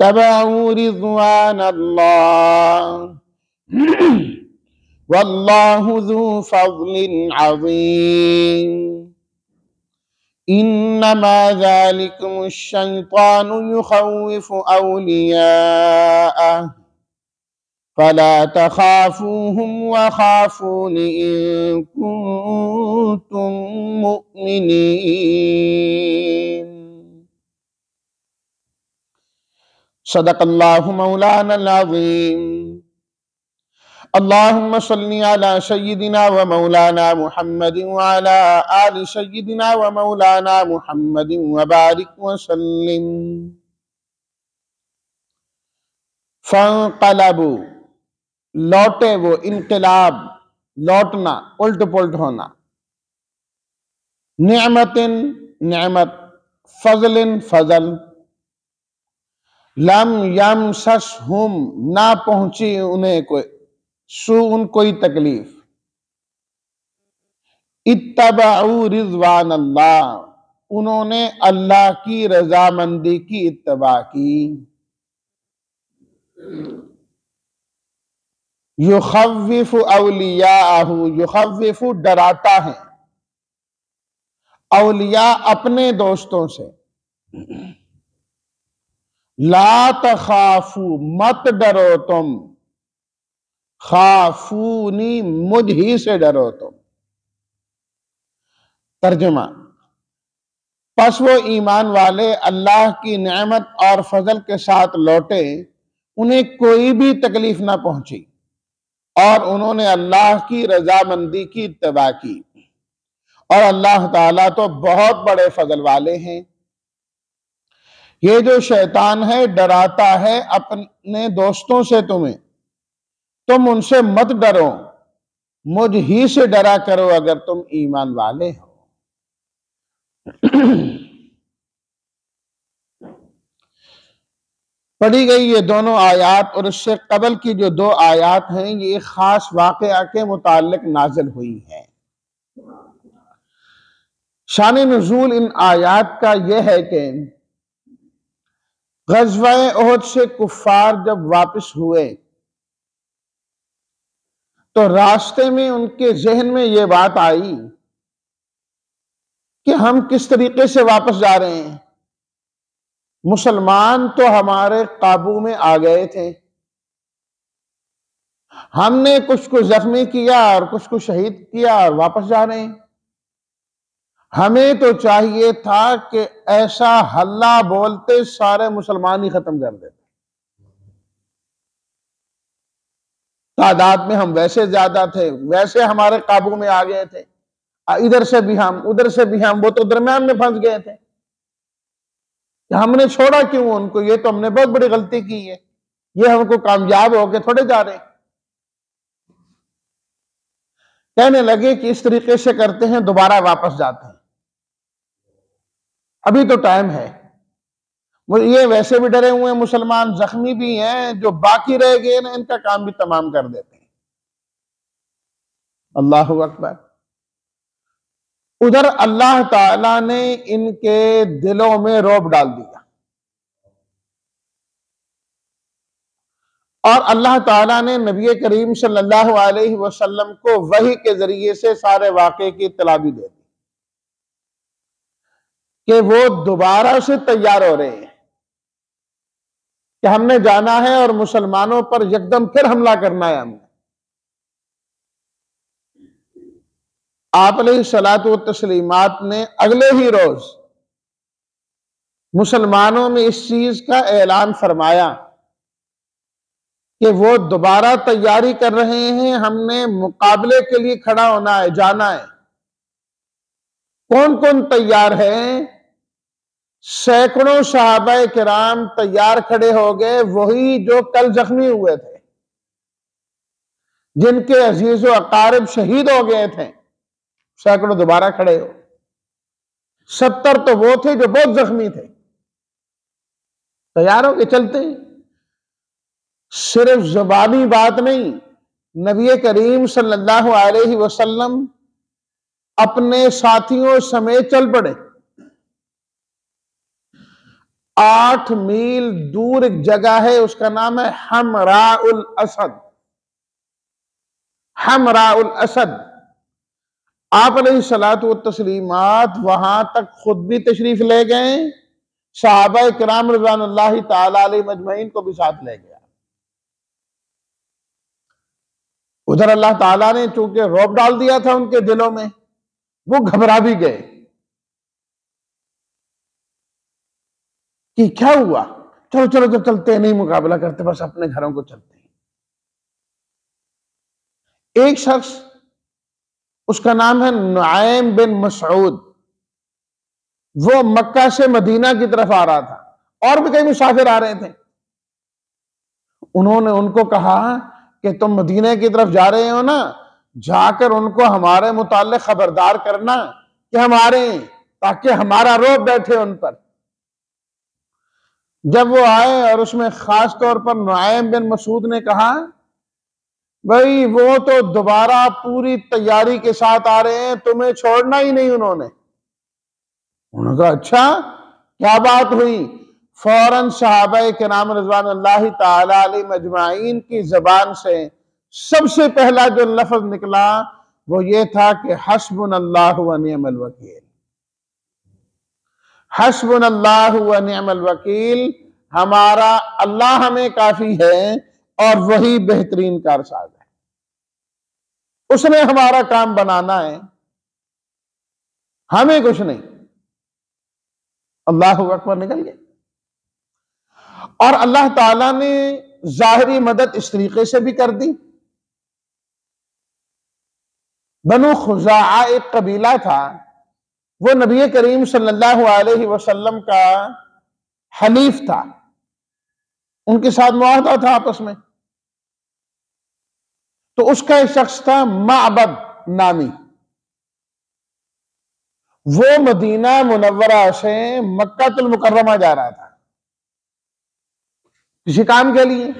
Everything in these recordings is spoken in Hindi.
तबअू रिज़वान अल्लाह वल्लाहु ज़ू फ़ज़लिन अज़ीम इन्नमा ज़ालिकुमुश शैतानु युख़व्विफ़ु औलियाअह फला तख़ाफ़ूहुम वख़ाफ़ूनी इन कुन्तुम मुअमिनीन। सदक़ल्लाहु मौलानल अज़ीम। अल्लाहुम्मा सल्लि अला सय्यिदिना व मौलाना मुहम्मदिन व अला आलि सय्यिदिना व मौलाना मुहम्मदिन व बारिक व सल्लिम। फ़न्क़लबू, लौटे वो, इनक़िलाब, लौटना, उल्ट पुल्ट होना। निअमतिन, निअमत, फ़ज़लिन, फ़ज़ल। लम यमससहुम, ना पहुंची उन्हें कोई सूअन, कोई तकलीफ। इत्तबअू रिज़वान अल्लाह, उन्होंने अल्लाह की रजामंदी की इत्तबा की। युख़व्विफ़ु औलियाअहू, युख़व्विफ़ु डराता है, औलिया अपने दोस्तों से। ला तख़ाफ़ू, मत डरो तुम, खाफूनी, मुझ ही से डरो तुम। तर्जुमा, पस वो ईमान वाले अल्लाह की नेमत और फजल के साथ लौटे, उन्हें कोई भी तकलीफ ना पहुंची और उन्होंने अल्लाह की रजामंदी की इत्तबा की। और अल्लाह ताला तो बहुत बड़े फजल वाले हैं। ये जो शैतान है डराता है अपने दोस्तों से तुम्हें, तुम उनसे मत डरो, मुझ ही से डरा करो अगर तुम ईमान वाले हो। पढ़ी गई ये दोनों आयात और इससे कबल की जो दो आयात हैं, ये खास वाक़या के मुताल्लिक नाज़िल हुई है। शान नुज़ूल इन आयात का यह है कि ग़ज़वा उहद से कुफ़ार जब वापस हुए तो रास्ते में उनके ज़हन में यह बात आई कि हम किस तरीके से वापस जा रहे हैं। मुसलमान तो हमारे काबू में आ गए थे, हमने कुछ को जख्मी किया और कुछ को शहीद किया और वापस जा रहे हैं। हमें तो चाहिए था कि ऐसा हल्ला बोलते सारे मुसलमान ही खत्म कर देते। तादाद में हम वैसे ज्यादा थे, वैसे हमारे काबू में आ गए थे, इधर से भी हम उधर से भी हम, वो तो दरम्यान में फंस गए थे। हमने छोड़ा क्यों उनको? ये तो हमने बहुत बड़ी गलती की है, ये हमको कामयाब होके थोड़े जा रहे। कहने लगे कि इस तरीके से करते हैं, दोबारा वापस जाते हैं, अभी तो टाइम है। ये वैसे भी डरे हुए हैं, मुसलमान जख्मी भी हैं, जो बाकी रह गए ना इनका काम भी तमाम कर देते हैं। अल्लाहु अकबर। उधर अल्लाह ताला ने इनके दिलों में रौब डाल दिया और अल्लाह ताला ने नबी करीम सल्लल्लाहु अलैहि वसल्लम को वही के जरिए से सारे वाक़े की इत्तला भी दे दी कि वो दोबारा से तैयार हो रहे हैं कि हमने जाना है और मुसलमानों पर यकदम फिर हमला करना है। हमने आप अलैहिस्सलातु व तस्लीमात ने अगले ही रोज मुसलमानों में इस चीज का ऐलान फरमाया कि वो दोबारा तैयारी कर रहे हैं, हमने मुकाबले के लिए खड़ा होना है, जाना है। कौन कौन तैयार है? सैकड़ों सहाबाए किराम तैयार खड़े हो गए, वही जो कल जख्मी हुए थे, जिनके अजीज व अकारिब शहीद हो गए थे, सैकड़ों दोबारा खड़े हो। 70 तो वो थे जो बहुत जख्मी थे, तैयार हो के चलते हैं। सिर्फ ज़बानी बात नहीं, नबी करीम सल्लल्लाहु अलैहि वसल्लम अपने साथियों समेत चल पड़े। 8 मील दूर एक जगह है, उसका नाम है हमराउल असद। हमराउल असद। आप अलैहिस्सलातु व तस्लीमात वहां तक खुद भी तशरीफ ले गए, सहाबा किराम रिज़वानुल्लाहि ताला अलैहिम अजमईन को भी साथ ले गया। उधर अल्लाह ताला ने चूंकि रौब डाल दिया था उनके दिलों में, वो घबरा भी गए कि क्या हुआ, चलो चलो तो चलते नहीं मुकाबला करते, बस अपने घरों को चलते हैं। एक शख्स, उसका नाम है नुआइम बिन मसऊद, वो मक्का से मदीना की तरफ आ रहा था, और भी कई मुसाफिर आ रहे थे। उन्होंने उनको कहा कि तुम मदीने की तरफ जा रहे हो ना, जाकर उनको हमारे मुताल्लिक खबरदार करना कि हम आ रहे हैं, ताकि हमारा रोब बैठे उन पर। जब वो आए और उसमें खास तौर पर नुआइम बिन मसूद ने कहा, भाई वो तो दोबारा पूरी तैयारी के साथ आ रहे हैं, तुम्हें छोड़ना ही नहीं उन्होंने। उन्होंने कहा अच्छा क्या बात हुई? फौरन सहाबा किराम रिज़वानुल्लाहि ताला अलैहिम अजमाइन की जबान से सबसे पहला जो लफ्ज निकला वो ये था कि हस्बुनल्लाहु व निअमल वकील। हस्बुनल्लाहु व निअमल वकील, हमारा अल्लाह हमें काफी है और वही बेहतरीन कारसाज है, उसने हमारा काम बनाना है, हमें कुछ नहीं। अल्लाहु अकबर निकल गए। और अल्लाह ताला ने जाहिरी मदद इस तरीके से भी कर दी। बनु खुज़ाआ एक कबीला था, वो नबी करीम सल्लल्लाहु अलैहि वसल्लम का हलीफ था, उनके साथ मुआहदा था आपस में। तो उसका एक शख्स था माबद नामी, वो मदीना मुनव्वरा से मक्कातुल मुकर्रमा जा रहा था किसी काम के लिए।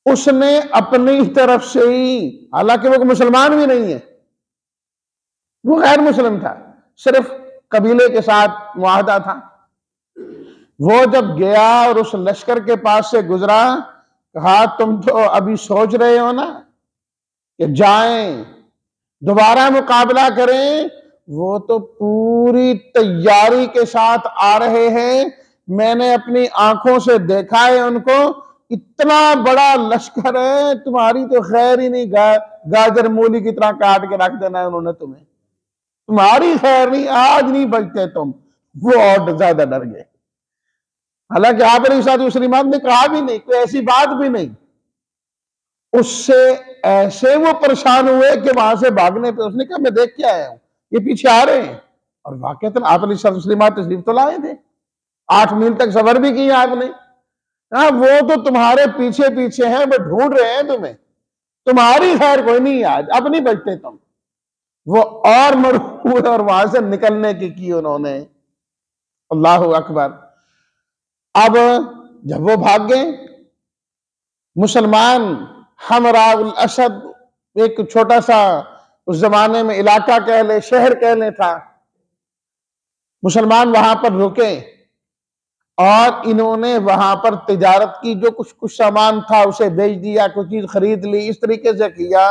उसने अपनी तरफ से ही, हालांकि वो मुसलमान भी नहीं है, वो गैर मुस्लिम था, सिर्फ कबीले के साथ मुआहदा था। वो जब गया और उस लश्कर के पास से गुजरा, कहा तुम तो अभी सोच रहे हो ना कि जाएं दोबारा मुकाबला करें, वो तो पूरी तैयारी के साथ आ रहे हैं, मैंने अपनी आंखों से देखा है उनको, इतना बड़ा लश्कर है, तुम्हारी तो खैर ही नहीं, गाजर मूली की तरह काट के रख देना है उन्होंने तुम्हें, तुम्हारी खैर नहीं, आज नहीं बचते तुम। वो और ज्यादा डर गए। हालांकि आप मुसलमान ने कहा भी नहीं, कोई ऐसी बात भी नहीं, उससे ऐसे वो परेशान हुए कि वहां से भागने पे उसने कहा मैं देख के आया हूं, ये पीछे आ रहे हैं। और वाकईतन आप मुसलमान तशरीफ तो लाए थे, 8 मील तक सफर भी किया आपने। हाँ वो तो तुम्हारे पीछे पीछे हैं, वो ढूंढ रहे हैं तुम्हें, तुम्हारी खैर कोई नहीं, आज अब नहीं बचते तुम। वो और मरहूर और वहां से निकलने की उन्होंने। अल्लाह अकबर। अब जब वो भाग गए, मुसलमान हमराउल असद, एक छोटा सा उस जमाने में इलाका कह ले, शहर कह ले था, मुसलमान वहां पर रुके और इन्होंने वहां पर तिजारत की, जो कुछ कुछ सामान था उसे बेच दिया, कुछ चीज खरीद ली, इस तरीके से किया।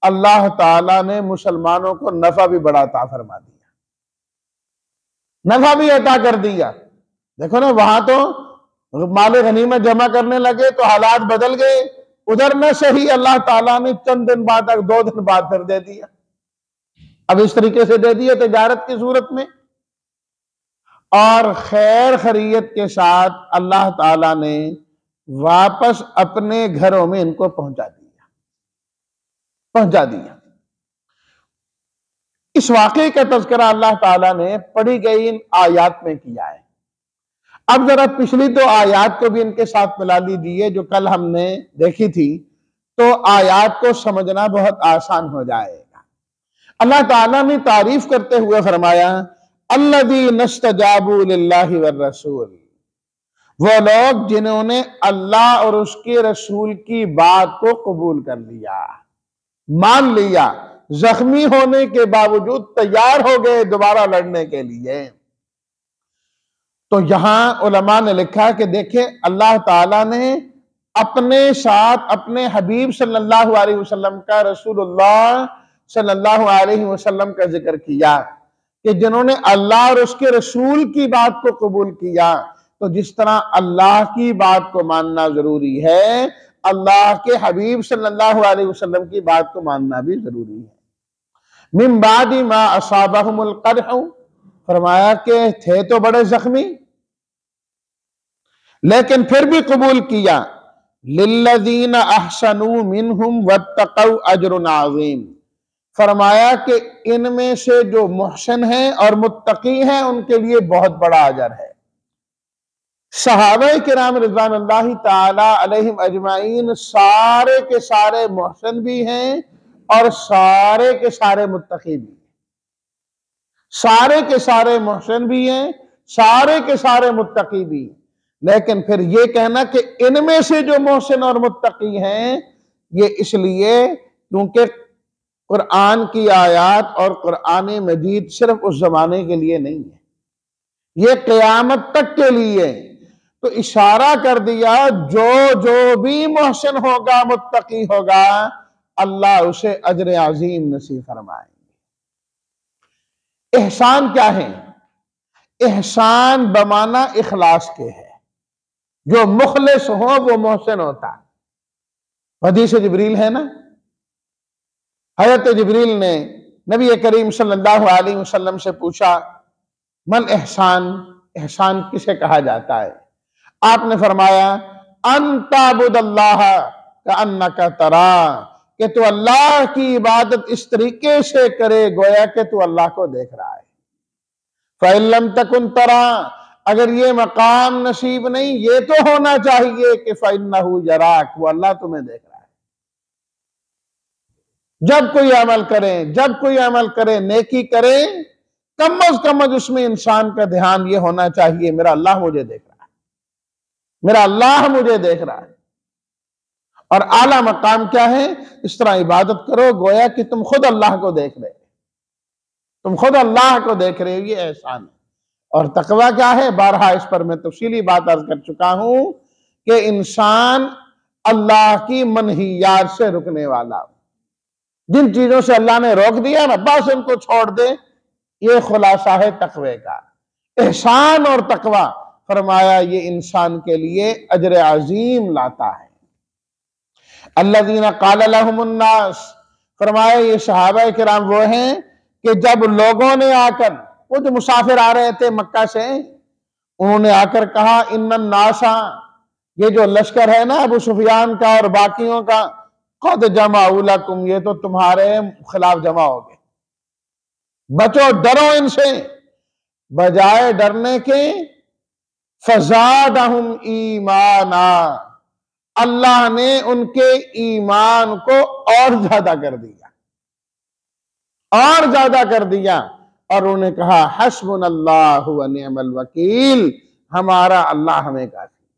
अल्लाह ताला ने मुसलमानों को नफा भी बड़ा अता फरमा दिया, नफा भी अता कर दिया। देखो ना, वहां तो माले गनीमत जमा करने लगे तो हालात बदल गए, उधर न सही अल्लाह ताला ने चंद दिन बाद, 2 दिन बाद फिर दे दिया। अब इस तरीके से दे दिया तिजारत की सूरत में, और खैर खैरियत के साथ अल्लाह ताला ने वापस अपने घरों में इनको पहुंचा दिया। इस वाकये का तज़किरा अल्लाह ताला ने पढ़ी गई इन आयात में किया है। अब जरा पिछली 2 आयात को भी इनके साथ मिला लीजिए जो कल हमने देखी थी, तो आयात को समझना बहुत आसान हो जाएगा। अल्लाह ताला ने तारीफ करते हुए फरमाया, अल्लज़ीना इस्तजाबू लिल्लाहि वर रसूल, वो लोग जिन्होंने अल्लाह और उसके रसूल की बात को कबूल कर लिया, मान लिया, जख्मी होने के बावजूद तैयार हो गए दोबारा लड़ने के लिए। तो यहां उलमा ने लिखा कि देखिए अल्लाह ताला ने अपने साथ अपने हबीब सल्लल्लाहु अलैहि वसल्लम का, रसूलुल्लाह सल्लल्लाहु अलैहि वसल्लम का जिक्र किया कि जिन्होंने अल्लाह और उसके रसूल की बात को कबूल किया, तो जिस तरह अल्लाह की बात को मानना जरूरी है, अल्लाह के हबीब सल्लल्लाहु अलैहि वसल्लम की बात को मानना भी जरूरी है। मिन बादी मा असाबहुमुल क़रह, फरमाया कि थे तो बड़े जख्मी लेकिन फिर भी कबूल किया। लिल्लज़ीना अहसनू मिनहुम वत्तक़ौ अज्रुन अज़ीम, फरमाया कि इनमें से जो मुहसिन हैं और मुत्तकी हैं उनके लिए बहुत बड़ा अजर है। सहाबा किराम रिज़वानुल्लाहि ताला अलैहिम अजमाइन सारे के सारे मुहसिन भी हैं और सारे के सारे मुत्तकी भी हैं। सारे के सारे मुहसिन भी हैं, सारे के सारे मुत्तकी भी हैं। लेकिन फिर ये कहना कि इनमें से जो मोहसिन और मुत्तकी हैं, ये इसलिए क्योंकि कुरान की आयत और कुरान मजीद सिर्फ उस जमाने के लिए नहीं है, ये क़यामत तक के लिए। तो इशारा कर दिया जो जो भी मोहसिन होगा, मुत्तकी होगा, अल्लाह उसे अजर अजीम नसीब फरमाएंगे। एहसान क्या है? एहसान बमाना इखलास के है। जो मुखलिस हो वो मोहसिन होता है। हदीस जिब्रील है ना, हज़रत जिब्रील ने नबी करीम सल्लल्लाहु अलैहि वसल्लम से पूछा, मन एहसान, एहसान किसे कहा जाता है? आपने फरमाया, अंताबुदल्लाह कअन्नका तरा, कि तू अल्लाह की इबादत इस तरीके से करे गोया कि तू अल्लाह को देख रहा है। फ़इल्लम तकुन तरा, अगर ये मकाम नसीब नहीं, ये तो होना चाहिए कि फ़इन्नहु यराक, वो अल्लाह तुम्हें देख रहा है। जब कोई अमल करें, जब कोई अमल करे, नेकी करें, कम अज कम उसमें इंसान का ध्यान ये होना चाहिए, मेरा अल्लाह मुझे देख रहा है, मेरा अल्लाह मुझे देख रहा है। और आला मकाम क्या है? इस तरह इबादत करो गोया कि तुम खुद अल्लाह को देख रहे हो, तुम खुद अल्लाह को देख रहे हो, ये एहसान है। और तकवा क्या है? बारहा इस पर मैं तफसीली बात अर्ज कर चुका हूं कि इंसान अल्लाह की मनहियात से रुकने वाला हो। जिन चीजों से अल्लाह ने रोक दिया ना, बस उनको छोड़ दे, ये खुलासा है तकवे का। एहसान और तकवा फरमाया ये इंसान के लिए अजर अजीम लाता है। अल्लज़ीना क़ाल लहुमुन्नास, फरमाया ये सहाबा किराम वो हैं कि जब लोगों ने आकर, वो जो मुसाफिर आ रहे थे मक्का से, उन्होंने आकर कहा, इन्नन नासा, ये जो लश्कर है ना अबू सुफियान का और बाकियों का, क़द जमाउ लकुम, ये तो तुम्हारे खिलाफ जमा हो गए, बचो, डरो इनसे। बजाय डरने के फज़ादहुम ईमाना, अल्लाह ने उनके ईमान को और ज्यादा कर दिया, और ज्यादा कर दिया। और उन्होंने कहा, हस्बुनल्लाहु व निअमल वकील, हमारा अल्लाह हमें काफी है।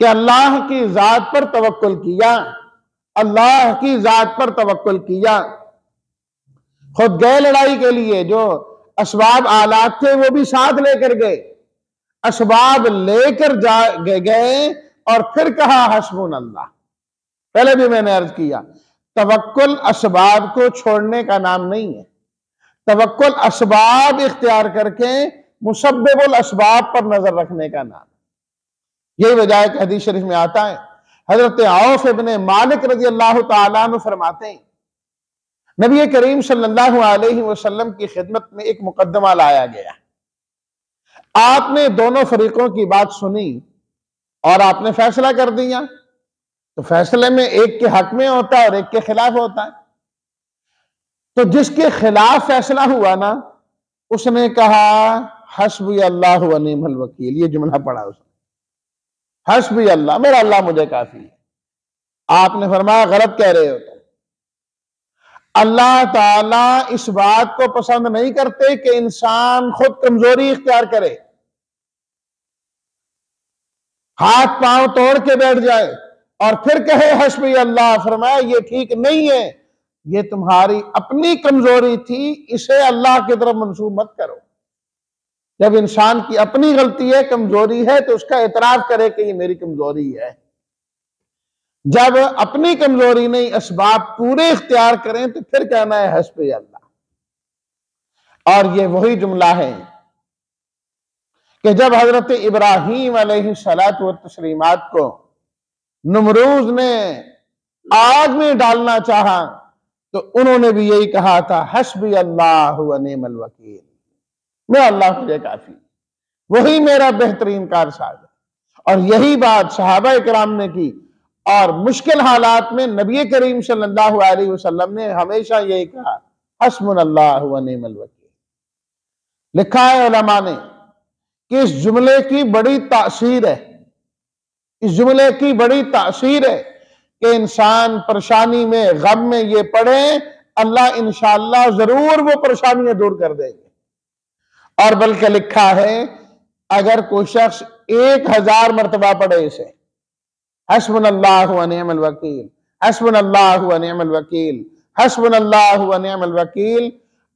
कि अल्लाह की जात पर तवक्कुल किया, अल्लाह की जात पर तवक्कुल किया। खुद गए लड़ाई के लिए, जो असबाब आलात थे वो भी साथ लेकर गए, असबाब लेकर गए और फिर कहा हस्बुनल्लाह। पहले भी मैंने अर्ज किया, तवक्कुल असबाब को छोड़ने का नाम नहीं है, तवक्कुल असबाब इख्तियार करके मुसब्बिबुल असबाब पर नजर रखने का नाम। यही वजह है कि हदीस शरीफ में आता है, हजरत औफ इब्ने मालिक रज़ी अल्लाह तआला अन्हु फरमाते हैं, नबी करीम सल्लल्लाहु अलैहि वसल्लम की खिदमत में एक मुकद्दमा लाया गया। आपने दोनों फरीकों की बात सुनी और आपने फैसला कर दिया। तो फैसले में एक के हक में होता है और एक के खिलाफ होता है। तो जिसके खिलाफ फैसला हुआ ना, उसने कहा हस्बी अल्लाह व निअमल वकील, ये जुमला पढ़ा उसने, हस्बी अल्लाह, मेरा अल्लाह मुझे काफी है। आपने फरमाया गलत कह रहे हो तुम। अल्लाह ताला इस बात को पसंद नहीं करते कि इंसान खुद कमजोरी इख्तियार करे, हाथ पांव तोड़ के बैठ जाए और फिर कहे हस्बी अल्लाह। फरमाया ये ठीक नहीं है, ये तुम्हारी अपनी कमजोरी थी, इसे अल्लाह की तरफ मंसूब मत करो। जब इंसान की अपनी गलती है, कमजोरी है, तो उसका एतराफ करे कि ये मेरी कमजोरी है। जब अपनी कमजोरी नहीं, असबाब पूरे इख्तियार करें, तो फिर कहना है हस्बी अल्लाह। और ये वही जुमला है कि जब हजरत इब्राहीम अलैहिस्सलातु व तस्लीमात को नमरूज ने आग में डालना चाहा, तो उन्होंने भी यही कहा था, हस्बी अल्लाह व निअमल वकील, मैं अल्लाह मुझे काफी, वही मेरा बेहतरीन कारसाज है। और यही बात सहाबा इकराम ने की, और मुश्किल हालात में नबी करीम सल्लल्लाहु अलैहि वसल्लम ने हमेशा यही कहा, हस्बुनल्लाह व निअमल वकील। लिखा है उलमा ने कि इस जुमले की बड़ी तासीर है, इस जुमले की बड़ी तासीर है कि इंसान परेशानी में, गम में ये पढ़े, अल्लाह इंशाअल्लाह जरूर वो परेशानियां दूर कर देंगे। और बल्कि लिखा है, अगर कोई शख्स 1000 मरतबा पढ़े इसे, हस्बुनल्लाहु व निअमल वकील, हस्बुनल्लाहु व निअमल वकील, हस्बुनल्लाहु व निअमल वकील,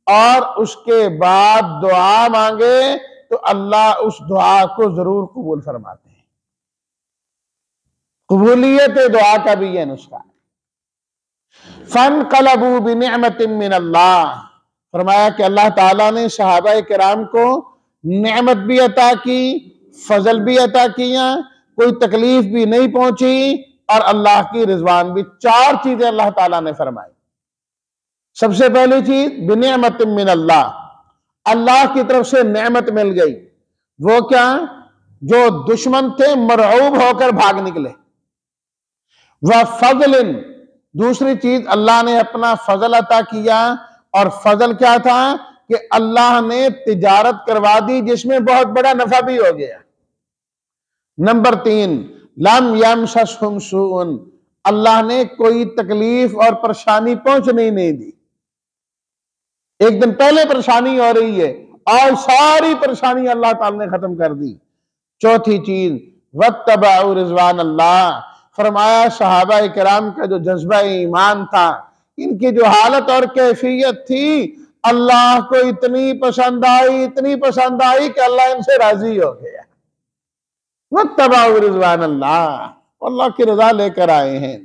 और उसके बाद दुआ मांगे, तो अल्लाह उस दुआ को जरूर कबूल फरमाते हैं। कबूलियत दुआ का भी यह नुस्खा है। फनक़लबू बिनिअमतिन मिनल्लाह, फरमाया कि अल्लाह ताला ने सहाबा किराम को नेमत भी अता की, फजल भी अता किया, कोई तकलीफ भी नहीं पहुंची, और अल्लाह की रिजवान भी। 4 चीजें अल्लाह ताला ने फरमाई। सबसे पहली चीज बिनिअमतिन मिनल्लाह, अल्लाह की तरफ से नेमत मिल गई। वो क्या? जो दुश्मन थे मरऊब होकर भाग निकले। वह फजलिन, दूसरी चीज अल्लाह ने अपना फजल अता किया, और फजल क्या था कि अल्लाह ने तिजारत करवा दी जिसमें बहुत बड़ा नफा भी हो गया। नंबर 3, लम यमससहुम सूअन, अल्लाह ने कोई तकलीफ और परेशानी पहुंचने नहीं दी। एक दिन पहले परेशानी हो रही है और सारी परेशानी अल्लाह ताला ने खत्म कर दी। चौथी चीज वत्तबअ रिज़वान अल्लाह, फरमाया सहाबा इकराम का जो जज्बा ईमान था, इनकी जो हालत और कैफियत थी, अल्लाह को इतनी पसंद आई, इतनी पसंद आई कि अल्लाह इनसे राजी हो गया। वत्तबअ रिज़वान अल्लाह, अल्लाह की रजा लेकर आए हैं।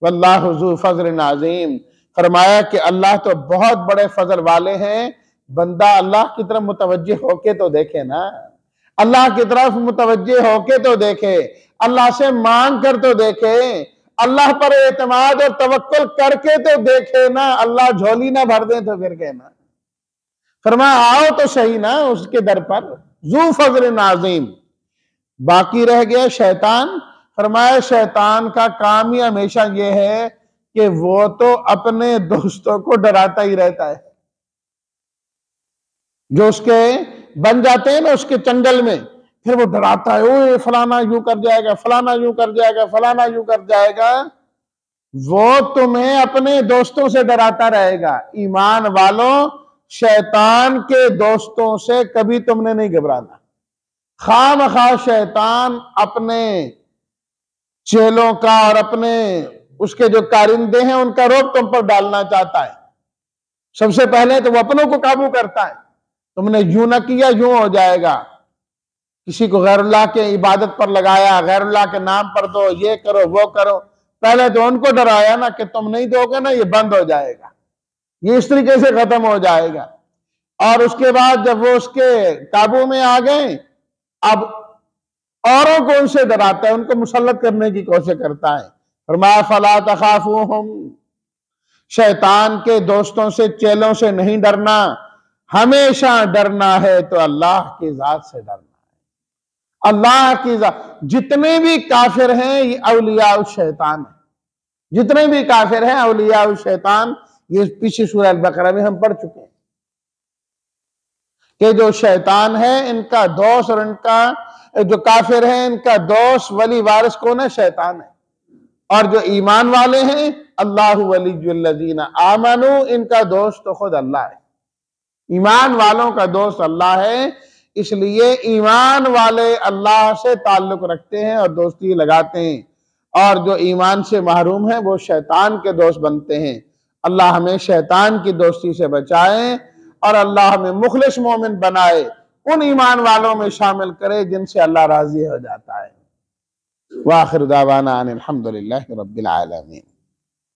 वल्लाहु ज़ू फ़ज़लिन अज़ीम, फरमाया कि अल्लाह तो बहुत बड़े फजल वाले हैं। बंदा अल्लाह की तरफ मुतवज्जे होके तो देखे ना, अल्लाह की तरफ मुतवज्जे होके तो देखे, अल्लाह से मांग कर तो देखे, अल्लाह पर एतमाद और तवक्कुल करके तो देखे ना। अल्लाह झोली ना भर दे तो फिर कहना। फरमाया आओ तो सही ना उसके दर पर, ज़ू फ़ज़लिन अज़ीम। बाकी रह गया शैतान। फरमाया शैतान का काम ही हमेशा यह है कि वो तो अपने दोस्तों को डराता ही रहता है, जो उसके बन जाते हैं ना उसके चंगल में, फिर वो डराता है, ओए फलाना यूं कर जाएगा, फलाना यूं कर जाएगा, फलाना यूं कर जाएगा। वो तुम्हें अपने दोस्तों से डराता रहेगा। ईमान वालों, शैतान के दोस्तों से कभी तुमने नहीं घबराना। खामखा शैतान अपने चेलों का और अपने उसके जो कारिंदे हैं उनका रोब तुम पर डालना चाहता है। सबसे पहले तो वो अपनों को काबू करता है। तुमने यूं ना किया यूं हो जाएगा। किसी को गैरुल्लाह के इबादत पर लगाया, गैरुल्लाह के नाम पर दो, ये करो वो करो, पहले तो उनको डराया ना कि तुम नहीं दोगे ना ये बंद हो जाएगा, ये इस तरीके से खत्म हो जाएगा। और उसके बाद जब वो उसके काबू में आ गए, अब औरों को उनसे डराता है, उनको मुसल्लत करने की कोशिश करता है। फरमाया फला तखाफूहुम, शैतान के दोस्तों से, चेलों से नहीं डरना, हमेशा डरना है तो अल्लाह की जात से डरना है। अल्लाह की जात, जितने भी काफिर हैं ये औलिया शैतान है, जितने भी काफिर हैं औलिया शैतान। ये पीछे सूरह अल-बकरा में हम पढ़ चुके हैं कि जो शैतान है इनका दोस्त, और इनका जो काफिर है इनका दोस्त वली वारिस कौन है? शैतान है। और जो ईमान वाले हैं, अल्लाहु वलियुल्लज़ीना आमनू, इनका दोस्त तो खुद अल्लाह है। ईमान वालों का दोस्त अल्लाह है, इसलिए ईमान वाले अल्लाह से ताल्लुक रखते हैं और दोस्ती लगाते हैं, और जो ईमान से महरूम है वो शैतान के दोस्त बनते हैं। अल्लाह हमें शैतान की दोस्ती से बचाए और अल्लाह हमें मुखलिस मोमिन बनाए उन ईमान वालों में शामिल करे जिनसे अल्लाह राजी हो जाता है। वाखिर दावाना अनिल हम्दुलिल्लाहि रब्बिल आलमीन।